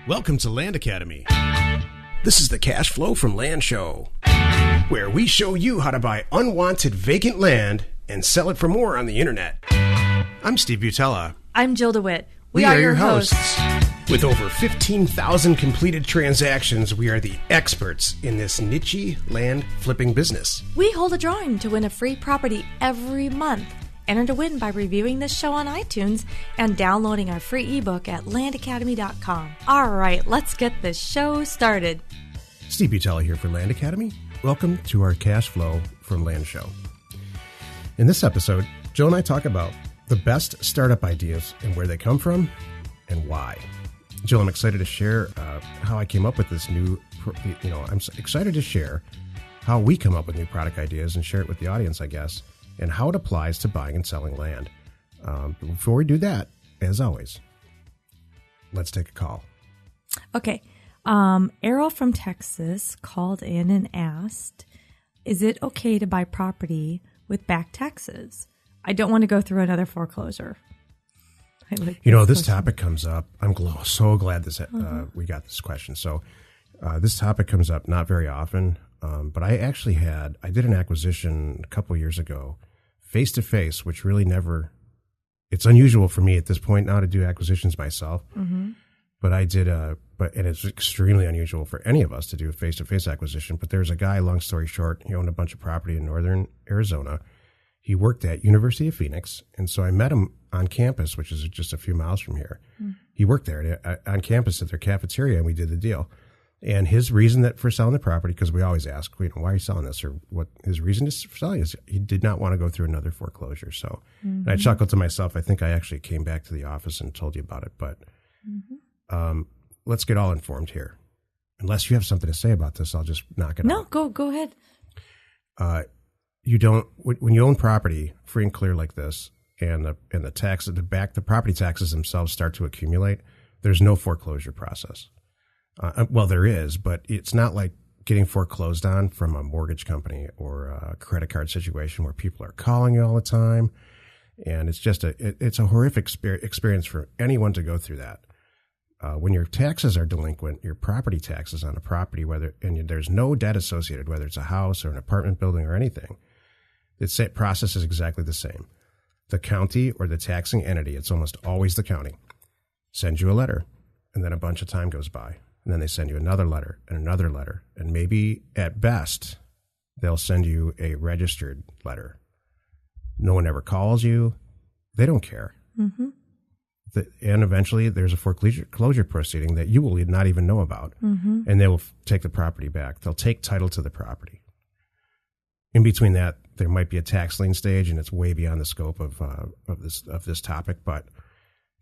Welcome to Land Academy. This is the Cash Flow from Land show, where we show you how to buy unwanted vacant land and sell it for more on the internet. I'm Steve Butala. I'm Jill DeWit. We are your hosts. With over 15,000 completed transactions, we are the experts in this niche land flipping business. We hold a drawing to win a free property every month. Enter to win by reviewing this show on iTunes and downloading our free ebook at landacademy.com. All right, let's get this show started. Steve Butala here for Land Academy. Welcome to our Cash Flow from Land show. In this episode, Joe and I talk about the best startup ideas and where they come from and why. Jill, I'm excited to share how I came up with this new, I'm excited to share how we come up with new product ideas and share it with the audience, I guess, and how it applies to buying and selling land. But before we do that, as always, let's take a call. Okay. Earl from Texas called in and asked, is it okay to buy property with back taxes? I don't want to go through another foreclosure. This topic comes up. I'm so glad this we got this question. So this topic comes up not very often, but I did an acquisition a couple years ago, face-to-face, which really it's unusual for me at this point now to do acquisitions myself. Mm-hmm. But I did, and it's extremely unusual for any of us to do a face-to-face acquisition. But there's a guy, long story short, he owned a bunch of property in northern Arizona. He worked at University of Phoenix, and so I met him on campus, which is just a few miles from here. Mm. He worked there on campus at their cafeteria, and we did the deal. And his reason for selling the property, because we always ask, why are you selling this? Or what his reason for selling is he did not want to go through another foreclosure. So and I chuckled to myself. I think I actually came back to the office and told you about it. But let's get all informed here. Unless you have something to say about this, I'll just knock it out. No, go ahead. You don't, when you own property free and clear like this, and the tax at the back, the property taxes themselves start to accumulate, there's no foreclosure process. Well, there is, but it's not like getting foreclosed on from a mortgage company or a credit card situation where people are calling you all the time. And it's just it's a horrific experience for anyone to go through that. When your taxes are delinquent, your property taxes on a property, there's no debt associated, whether it's a house or an apartment building or anything, the process is exactly the same. The county or the taxing entity, it's almost always the county, sends you a letter, and then a bunch of time goes by. And then they send you another letter, and maybe at best, they'll send you a registered letter. No one ever calls you. They don't care. Mm-hmm. And eventually, there's a foreclosure proceeding that you will not even know about, and they will take the property back. They'll take title to the property. In between that, there might be a tax lien stage, and it's way beyond the scope of this topic. But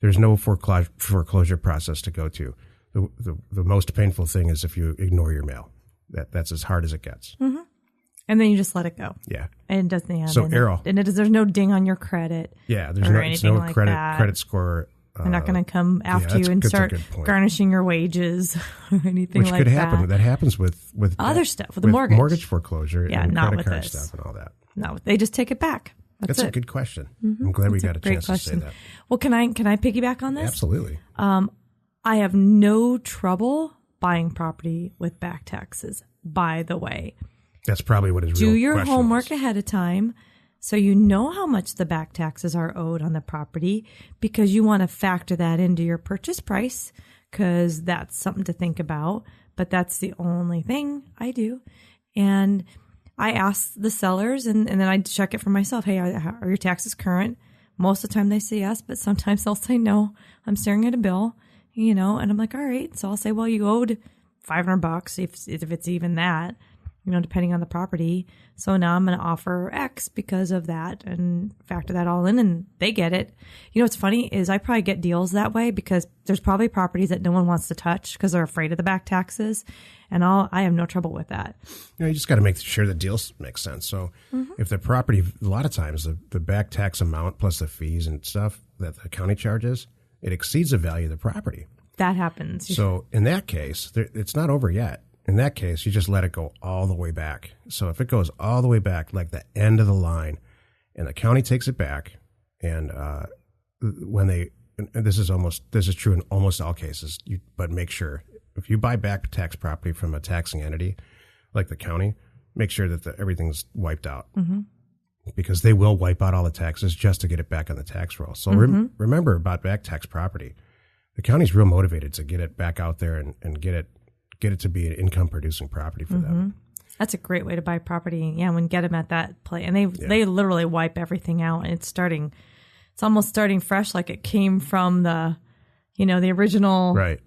there's no foreclosure process to go to. The most painful thing is if you ignore your mail. That's as hard as it gets. Mm-hmm. And then you just let it go. Yeah. And it doesn't have So, Earl. There's no ding on your credit. Yeah, there's no like credit score. They're not going to come after you and start garnishing your wages or anything like that. Which could happen. That happens with other stuff, with the mortgage. Mortgage foreclosure and not credit with card this stuff and all that. No, they just take it back. That's a good question. Mm-hmm. I'm glad we got a chance to say that. Well, can I piggyback on this? Absolutely. I have no trouble buying property with back taxes, by the way. That's probably what his real Do your question homework was. ahead of time so you know how much the back taxes are owed on the property, because you want to factor that into your purchase price, because that's something to think about. But that's the only thing I do. And I ask the sellers, and then I check it for myself. Hey, are your taxes current? Most of the time they say yes, but sometimes they'll say no. I'm staring at a bill, and I'm like, all right. So I'll say, well, you owed $500 if it's even that, depending on the property. So now I'm going to offer X because of that and factor that all in, and they get it. What's funny is I probably get deals that way because there's probably properties that no one wants to touch because they're afraid of the back taxes, and I have no trouble with that. You just got to make sure the deals make sense. So if the property, a lot of times the back tax amount plus the fees and stuff that the county charges, it exceeds the value of the property. That happens. So in that case, it's not over yet. In that case, you just let it go all the way back. So if it goes all the way back, like the end of the line, and the county takes it back, and when they and this is true in almost all cases, but make sure if you buy back tax property from a taxing entity like the county, make sure that everything's wiped out. Because they will wipe out all the taxes just to get it back on the tax roll. So remember about back tax property. The county's real motivated to get it back out there and get it to be an income producing property for them. That's a great way to buy property. Yeah, when get them at that play, and they literally wipe everything out, and it's almost starting fresh, like it came from the original. Right.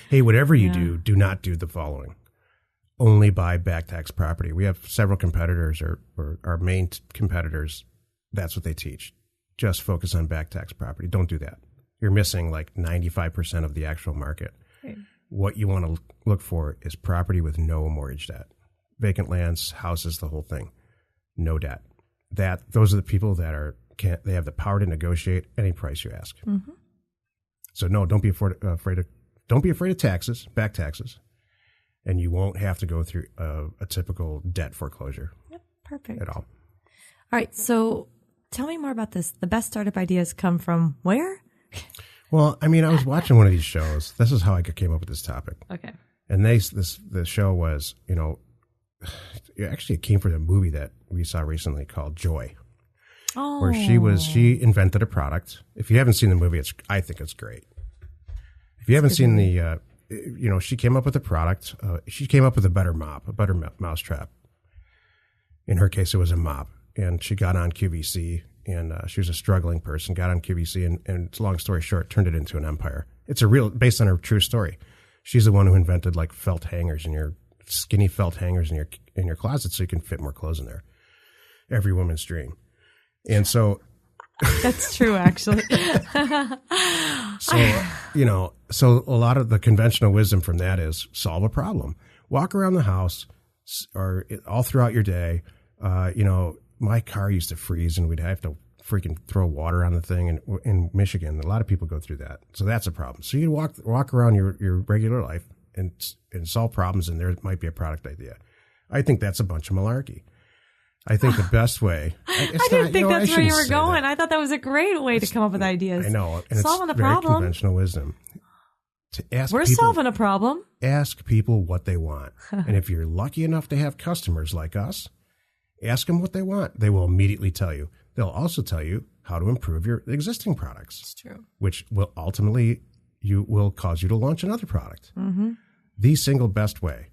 Hey, whatever you do not do the following. Only buy back tax property. We have several competitors, or our main competitors. That's what they teach. Just focus on back tax property. Don't do that. You're missing like 95% of the actual market. Right. What you want to look for is property with no mortgage debt, vacant lands, houses, the whole thing, no debt. Those are the people that they have the power to negotiate any price you ask. So no, don't be afraid of taxes, back taxes. And you won't have to go through a typical debt foreclosure. Yep, perfect. At all. All right, so tell me more about this. The best startup ideas come from where? Well, I mean, I was watching one of these shows. This is how I came up with this topic. Okay. And the show was, it came from a movie that we saw recently called Joy. Oh. Where she invented a product. If you haven't seen the movie, I think it's great. If you haven't seen she came up with a product. She came up with a better mousetrap. In her case, it was a mop. And she got on QVC, and she was a struggling person, got on QVC, and long story short, turned it into an empire. It's based on her true story. She's the one who invented like felt hangers skinny felt hangers in your closet so you can fit more clothes in there. Every woman's dream. And so... That's true, actually. So a lot of the conventional wisdom from that is solve a problem. Walk around the house or all throughout your day. My car used to freeze and we'd have to freaking throw water on the thing. And in Michigan, a lot of people go through that. So that's a problem. So you walk around your regular life and solve problems, and there might be a product idea. I think that's a bunch of malarkey. I think the best way. I didn't think that's where you were going. I thought that was a great way to come up with ideas. I know. And solving it's a very problem. Conventional wisdom. We're solving a problem. Ask people what they want. And if you're lucky enough to have customers like us, ask them what they want. They will immediately tell you. They'll also tell you how to improve your existing products. It's true. Which will ultimately will cause you to launch another product. Mm-hmm. The single best way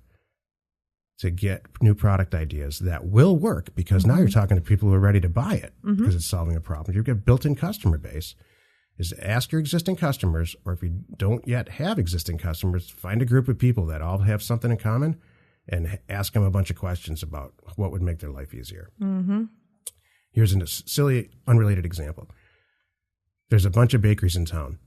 to get new product ideas that will work, because now you're talking to people who are ready to buy it because it's solving a problem. You've got a built-in customer base, is to ask your existing customers, or if you don't yet have existing customers, find a group of people that all have something in common and ask them a bunch of questions about what would make their life easier. Mm-hmm. Here's a silly, unrelated example. There's a bunch of bakeries in town.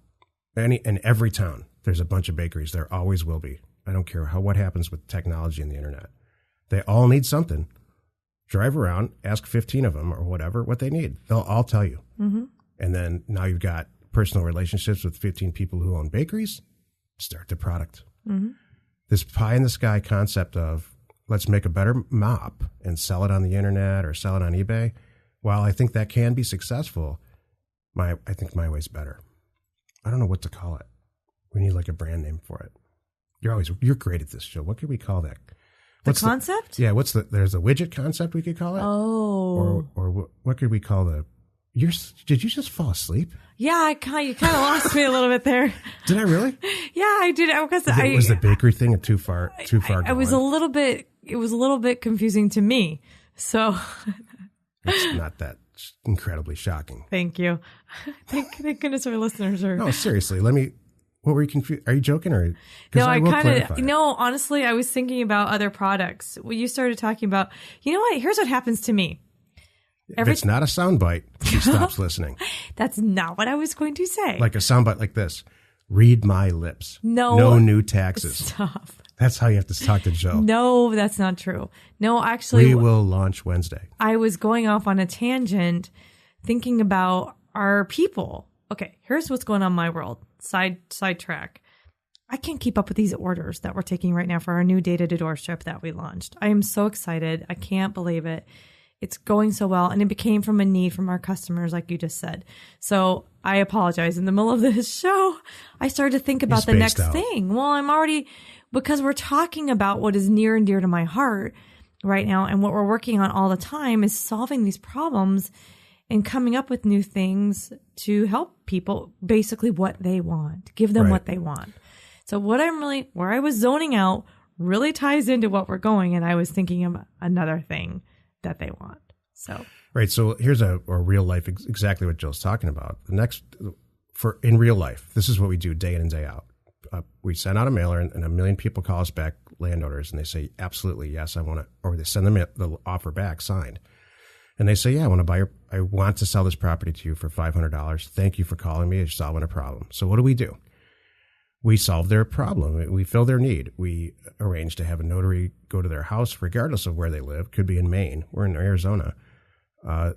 In every town, there's a bunch of bakeries. There always will be. I don't care what happens with technology and the internet. They all need something. Drive around, ask 15 of them or whatever what they need. They'll all tell you. Mm-hmm. And then now you've got personal relationships with 15 people who own bakeries. Start the product. Mm-hmm. This pie in the sky concept of let's make a better mop and sell it on the internet or sell it on eBay. While I think that can be successful, I think my way's better. I don't know what to call it. We need like a brand name for it. You're great at this, Jill. What could we call that? The concept? There's a widget concept we could call it. Oh. Or what could we call did you just fall asleep? Yeah, you kind of lost me a little bit there. Did I really? Yeah, I did. Was the bakery thing too far? It was a little bit confusing to me. So it's not that incredibly shocking. Thank you. Thank goodness our listeners are. No, seriously. What were you confused? Are you joking or? No, honestly, I was thinking about other products. When you started talking about, you know what? Here's what happens to me. If it's not a soundbite, she stops listening. That's not what I was going to say. Like a soundbite like this. Read my lips. No new taxes. Stop. That's how you have to talk to Joe. No, that's not true. No, actually. We will launch Wednesday. I was going off on a tangent thinking about our people. Okay, here's what's going on in my world. Sidetrack. I can't keep up with these orders that we're taking right now for our new data to doorstep that we launched. I am so excited. I can't believe it. it's going so well. And it became from a need from our customers, like you just said. So I apologize. In the middle of this show, I started to think about the next thing. Well, I'm already, because we're talking about what is near and dear to my heart right now. And what we're working on all the time is solving these problems and coming up with new things to help people basically what they want, give them what they want. So where I was zoning out really ties into what we're going. And I was thinking of another thing that they want. So, right. So here's a real life, exactly what Jill's talking about. In real life, this is what we do day in and day out. We send out a mailer and 1 million people call us back, landowners, and they say, absolutely, yes, I want to, or they send them the offer back signed. And they say, yeah, I want to sell this property to you for $500. Thank you for calling me. You're solving a problem. So what do? We solve their problem. We fill their need. We arrange to have a notary go to their house, regardless of where they live. Could be in Maine. We're in Arizona.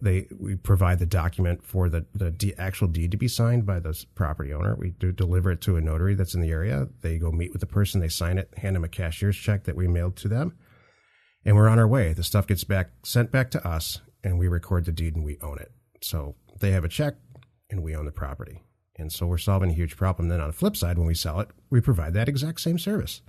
We provide the document for the actual deed to be signed by the property owner. We do deliver it to a notary that's in the area. They go meet with the person. They sign it, hand them a cashier's check that we mailed to them, and we're on our way. The stuff gets sent back to us, and we record the deed and we own it. So they have a check, and we own the property. And so we're solving a huge problem. Then on the flip side, when we sell it, we provide that exact same service.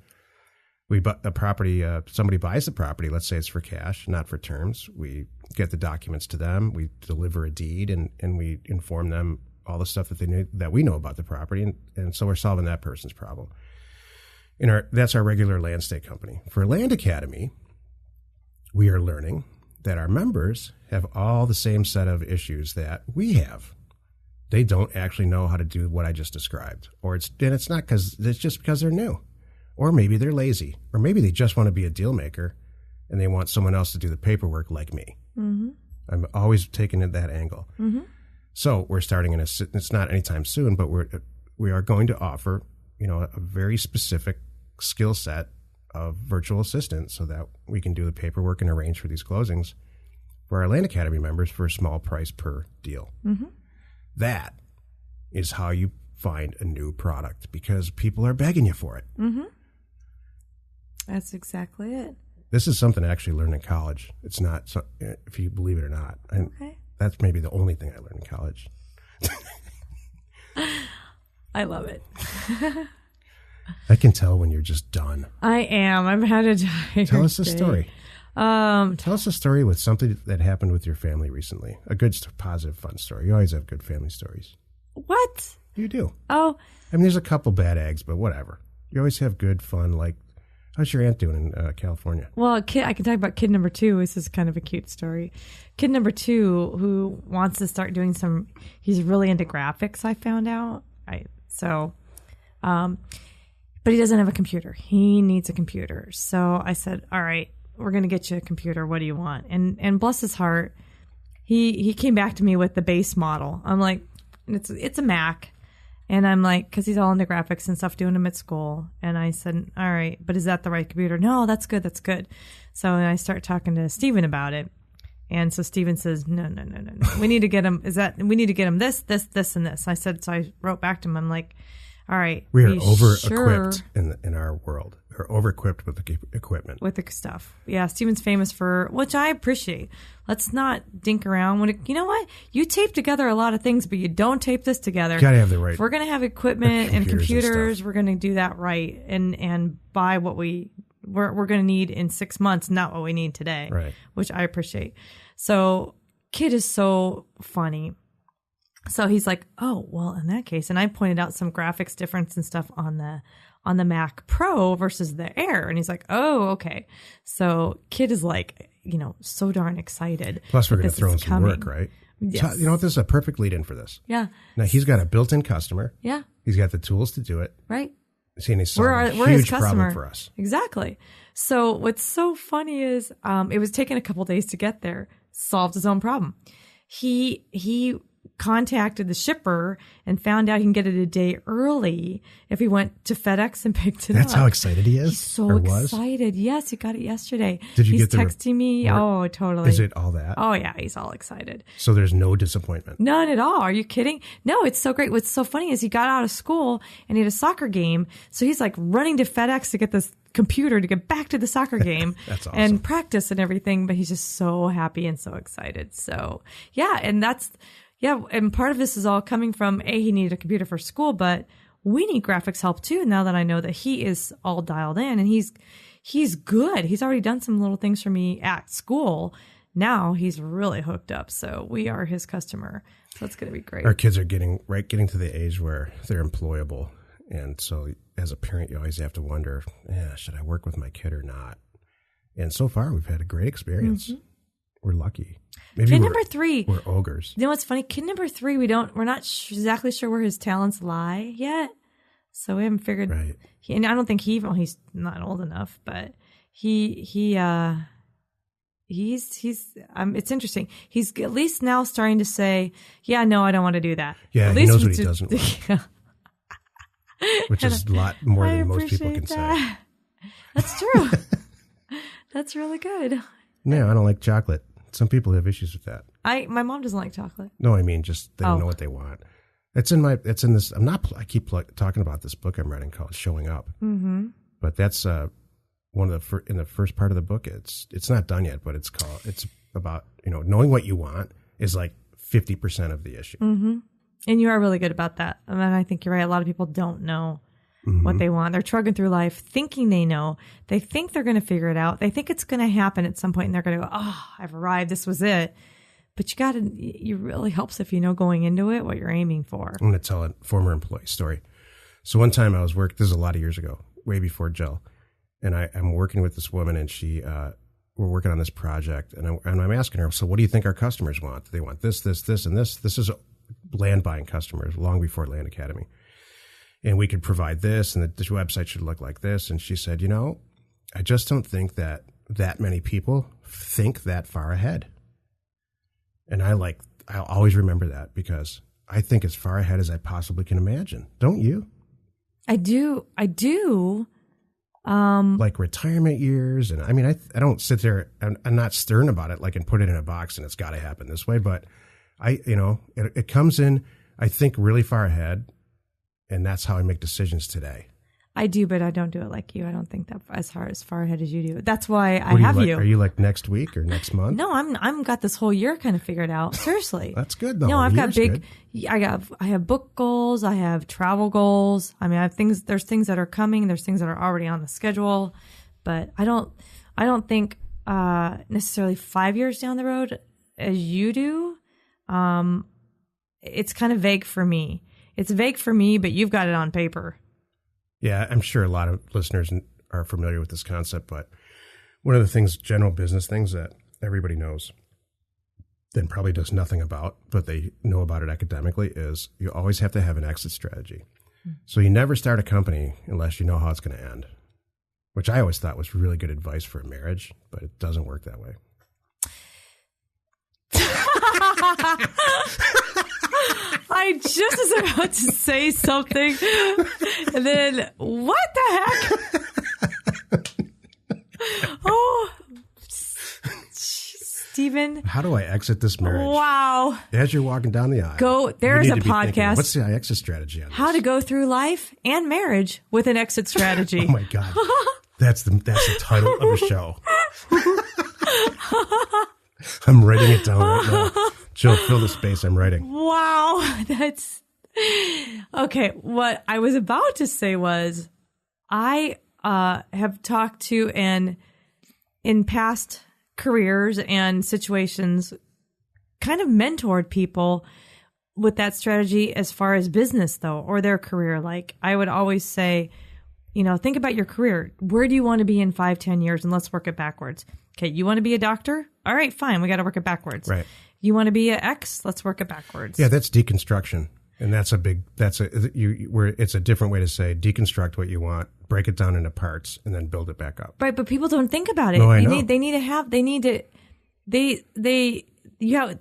We buy a property, somebody buys the property, let's say it's for cash, not for terms. We get the documents to them, we deliver a deed, and we inform them all the stuff that we know about the property. And so we're solving that person's problem. That's our regular land estate company. For Land Academy, we are learning that our members have all the same set of issues that we have. They don't actually know how to do what I just described. It's not it's just because they're new. Or maybe they're lazy. Or maybe they just want to be a deal maker and they want someone else to do the paperwork like me. Mm-hmm. I'm always taking it that angle. Mm-hmm. So we're starting it's not anytime soon, but we are going to offer, a very specific skill set of virtual assistant so that we can do the paperwork and arrange for these closings for our Land Academy members for a small price per deal. Mm-hmm. That is how you find a new product because people are begging you for it. Mm-hmm. That's exactly it. This is something I actually learned in college. It's not, if you believe it or not. And that's maybe the only thing I learned in college. I love it. I can tell when you're just done. I am. I've had a tired Tell us a day. story. Tell us a story with something that happened with your family recently. A good, positive, fun story. You always have good family stories. What? You do. Oh. I mean, there's a couple bad eggs, but whatever. You always have good, fun, how's your aunt doing in California? Well, I can talk about kid number 2. This is kind of a cute story. Kid number 2, who wants to start doing he's really into graphics, I found out. But he doesn't have a computer. He needs a computer. So I said, all right, we're going to get you a computer. What do you want? And bless his heart, he came back to me with the base model. I'm like, it's a Mac. And I'm like, because he's all into graphics and stuff, doing them at school. And I said, all right, but is that the right computer? No, that's good. That's good. So I start talking to Steven about it. And so Steven says, no. We need to get him. We need to get him this, and this. So I wrote back to him. I'm like, all right. We are over-equipped in our world. We're over-equipped with the equipment. With the stuff. Yeah, Steven's famous for, which I appreciate. Let's not dink around. You know what? You tape together a lot of things, but you don't tape this together. You got to have the right. If we're going to have equipment and computers, we're going to do that right and buy what we're going to need in 6 months, not what we need today. Right. Which I appreciate. So, kid is so funny. So he's like, oh, well, in that case, and I pointed out some graphics difference and stuff on the Mac Pro versus the Air. And he's like, oh, okay. So kid is like, so darn excited. Plus we're going to throw in some work, right? Yes. So, this is a perfect lead in for this. Yeah. Now he's got a built-in customer. Yeah. He's got the tools to do it. Right. See, and he's solving a huge problem for us. Exactly. So what's so funny is it was taking a couple days to get there, solved his own problem. He contacted the shipper and found out he can get it a day early if he went to FedEx and picked it up. That's how excited he is? He's so excited. Yes, he got it yesterday. Did you He's get the texting me. Oh, totally. Is it all that? Oh, yeah. He's all excited. So there's no disappointment? None at all. Are you kidding? No, it's so great. What's so funny is he got out of school and he had a soccer game. So he's like running to FedEx to get this computer to get back to the soccer game. That's awesome. And practice and everything. But he's just so happy and so excited. So, yeah. And and part of this is all coming from, he needed a computer for school, but we need graphics help too. Now that I know that he is all dialed in and he's good. He's already done some little things for me at school. Now he's really hooked up. So we are his customer. So it's going to be great. Our kids are getting to the age where they're employable. And so as a parent, you always have to wonder, should I work with my kid or not? And so far we've had a great experience. Mm-hmm. We're lucky. Maybe kid number 3. We're ogres. You know what's funny? Kid number 3, we're not exactly sure where his talents lie yet. So we haven't figured. Right. And I don't think he's not old enough, but he's it's interesting. He's at least now starting to say, yeah, no, I don't want to do that. Yeah, at he least knows what he doesn't want. Yeah. Which is a lot more than most people can say. That's true. That's really good. No, I don't like chocolate. Some people have issues with that. My mom doesn't like chocolate. No, I mean just they don't know what they want. It's in this. I keep talking about this book I'm writing called Showing Up. Mm-hmm. But that's one of the in the first part of the book. It's not done yet, but it's about knowing what you want is like 50% of the issue. Mm-hmm. And you are really good about that. And I think you're right. A lot of people don't know what they want. They're trudging through life thinking they know. They think they're going to figure it out. They think it's going to happen at some point, and they're going to go, "Oh, I've arrived. This was it." But it really helps if you know going into it what you're aiming for. I'm going to tell a former employee story. So one time I was this is a lot of years ago, way before Jill, and I'm working with this woman, and we're working on this project, and I'm asking her, so what do you think our customers want? Do they want this, this, this, and this? This is land buying customers long before Land Academy. And we could provide this, and the website should look like this. And she said, I just don't think that many people think that far ahead. And I'll always remember that because I think as far ahead as I possibly can imagine. Don't you? I do. Like retirement years. And I mean, I don't sit there and I'm not stern about it, and put it in a box and it's got to happen this way. But it comes in, I think really far ahead. And that's how I make decisions today. I do, but I don't do it like you. I don't think that as far ahead as you do. That's why I have you. Are you like next week or next month? No, I'm got this whole year kind of figured out. Seriously. That's good though. No, I've got big. I have book goals. I have travel goals. I mean, I have things. There's things that are coming. There's things that are already on the schedule. But I don't think necessarily 5 years down the road as you do. It's kind of vague for me. It's vague for me, but you've got it on paper. Yeah, I'm sure a lot of listeners are familiar with this concept, but one of the general business things that everybody knows, then probably does nothing about, but they know about it academically, is you always have to have an exit strategy. Mm-hmm. So you never start a company unless you know how it's going to end, which I always thought was really good advice for a marriage, but it doesn't work that way. I just was about to say something, and then what the heck? Oh, Stephen. How do I exit this marriage? Wow. As you're walking down the aisle. There's a podcast. Thinking, what's the exit strategy on this? How to go through life and marriage with an exit strategy. Oh my God. That's the title of the show. I'm writing it down right now. Jill, fill the space I'm writing. Wow. That's okay. What I was about to say was I have talked to and in past careers and situations kind of mentored people with that strategy as far as business though, or their career. Like I would always say, think about your career. Where do you want to be in 5-10 years? And let's work it backwards. Okay. You want to be a doctor? All right, fine. We got to work it backwards. Right. You want to be an X? Let's work it backwards. Yeah. That's deconstruction. And it's a different way to say deconstruct what you want, break it down into parts, and then build it back up. Right, but people don't think about it. No, I know.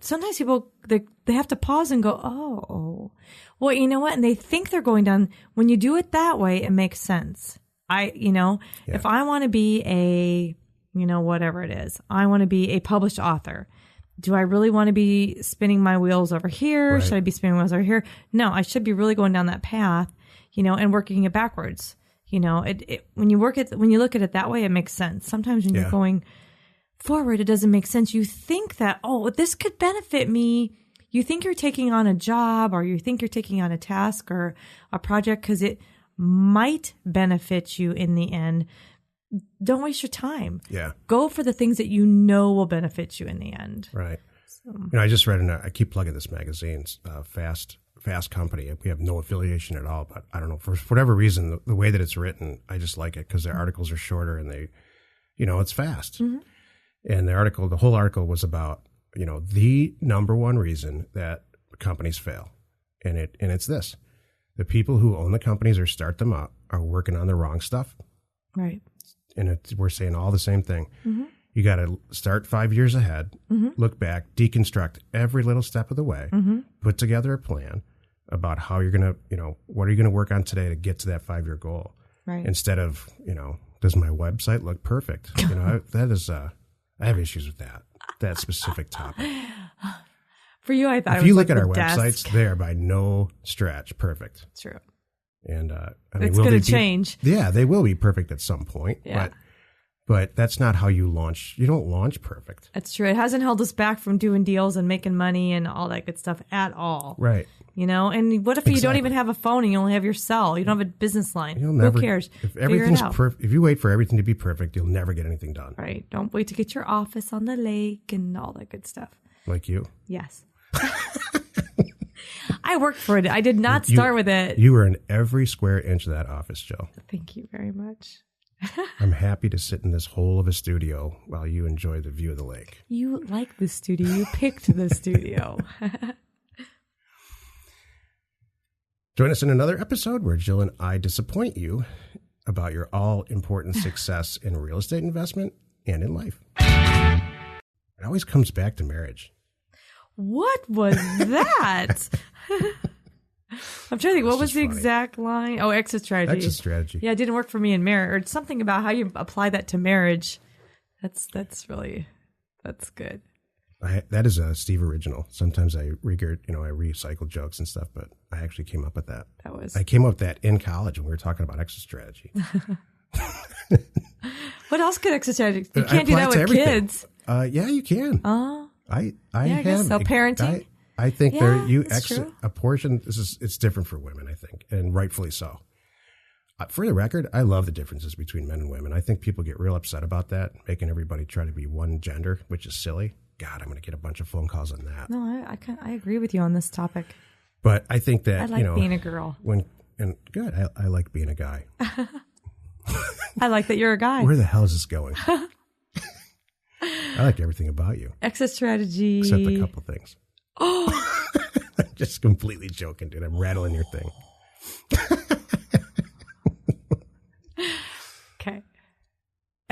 sometimes people, they have to pause and go, oh, well, you know what? And they think they're going down. When you do it that way, it makes sense. If I want to be whatever it is, I want to be a published author. Do I really want to be spinning my wheels over here? Right. Should I be spinning my wheels over here? No, I should be really going down that path, and working it backwards. When you look at it that way, it makes sense. Sometimes when you're going forward, it doesn't make sense. You think that, this could benefit me. You think you're taking on a job, or you think you're taking on a task or a project because it might benefit you in the end. Don't waste your time. Yeah. Go for the things that you know will benefit you in the end. Right. So. I just read I keep plugging this magazine, Fast Company. We have no affiliation at all, but I don't know, for whatever reason, the way that it's written, I just like it because the articles are shorter and they, it's fast. Mm-hmm. And the whole article was about, the number one reason that companies fail. And it's this: the people who own the companies or start them up are working on the wrong stuff. Right. And we're saying all the same thing. Mm-hmm. You got to start 5 years ahead, mm-hmm. look back, deconstruct every little step of the way, mm-hmm. put together a plan about how you're going to, what are you going to work on today to get to that 5-year goal? Right. Instead of, does my website look perfect? That is, I have issues with that specific topic. For you, I thought if it was you look like at our desk. websites, they are by no stretch perfect. True. And it's going to change. Yeah, they will be perfect at some point. Yeah. But that's not how you launch. You don't launch perfect. That's true. It hasn't held us back from doing deals and making money and all that good stuff at all. Right. And what if you don't even have a phone and you only have your cell? You don't have a business line. Who cares? If everything's perfect, if you wait for everything to be perfect, you'll never get anything done. Right. Don't wait to get your office on the lake and all that good stuff. Like you. Yes. I worked for it. I did not start with it. You were in every square inch of that office, Jill. Thank you very much. I'm happy to sit in this hole of a studio while you enjoy the view of the lake. You like the studio. You picked the studio. Join us in another episode where Jill and I disappoint you about your all-important success in real estate investment and in life. It always comes back to marriage. What was that? I'm trying to think. What was the exact line? Oh, exit strategy. Exit strategy. Yeah, it didn't work for me in marriage. Or something about how you apply that to marriage. That's good. That is a Steve original. Sometimes I recycle jokes and stuff, but I actually came up with that. I came up with that in college when we were talking about exit strategy. What else could exit strategy? You can't do that with kids. Yeah, you can. I guess so. Parenting. I think you exit true. a portion. It's different for women, I think, and rightfully so. For the record, I love the differences between men and women. I think people get real upset about that, making everybody try to be one gender, which is silly. God, I'm going to get a bunch of phone calls on that. No, I agree with you on this topic. But I think that I like being a girl. I like being a guy. I like that you're a guy. Where the hell is this going? I like everything about you. Exit strategy. Except a couple things. Oh. I'm just completely joking, dude. I'm rattling your thing. Okay.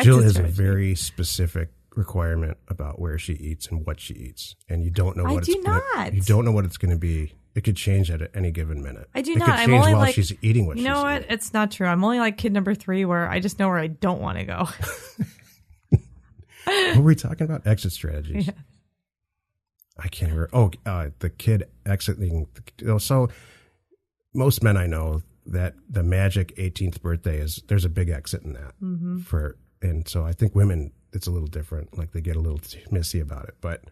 Jill has a very specific requirement about where she eats and what she eats. And you don't know what you don't know what it's going to be. It could change at any given minute. I do not. It could change I'm only while she's eating what she's eating. You know what? It's not true. I'm only like kid number 3 where I just know where I don't want to go. What were we talking about? Exit strategies. Yeah. I can't remember. The kid exiting. So most men I know that the magic 18th birthday there's a big exit in that. Mm-hmm. And so I think women, it's a little different. Like they get a little missy about it. But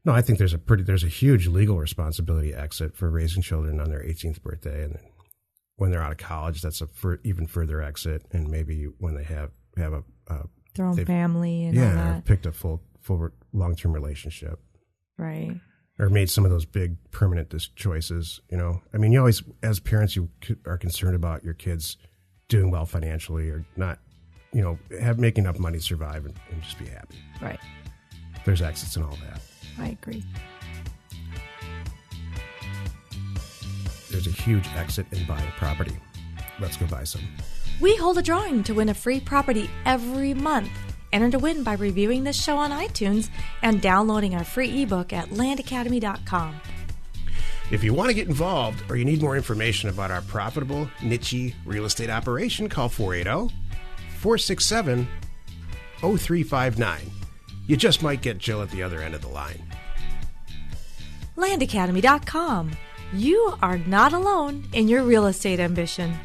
no, I think there's a huge legal responsibility exit for raising children on their 18th birthday, and then when they're out of college, that's even further exit. And maybe when they have their own family and all that. Picked a full long-term relationship. Right. Or made some of those big permanent choices, I mean, you always, as parents, you are concerned about your kids doing well financially or not, making enough money to survive and just be happy. Right. There's exits and all that. I agree. There's a huge exit in buying property. Let's go buy some. We hold a drawing to win a free property every month. Enter to win by reviewing this show on iTunes and downloading our free ebook at landacademy.com. If you want to get involved or you need more information about our profitable, niche real estate operation, call 480-467-0359. You just might get Jill at the other end of the line. landacademy.com. You are not alone in your real estate ambition.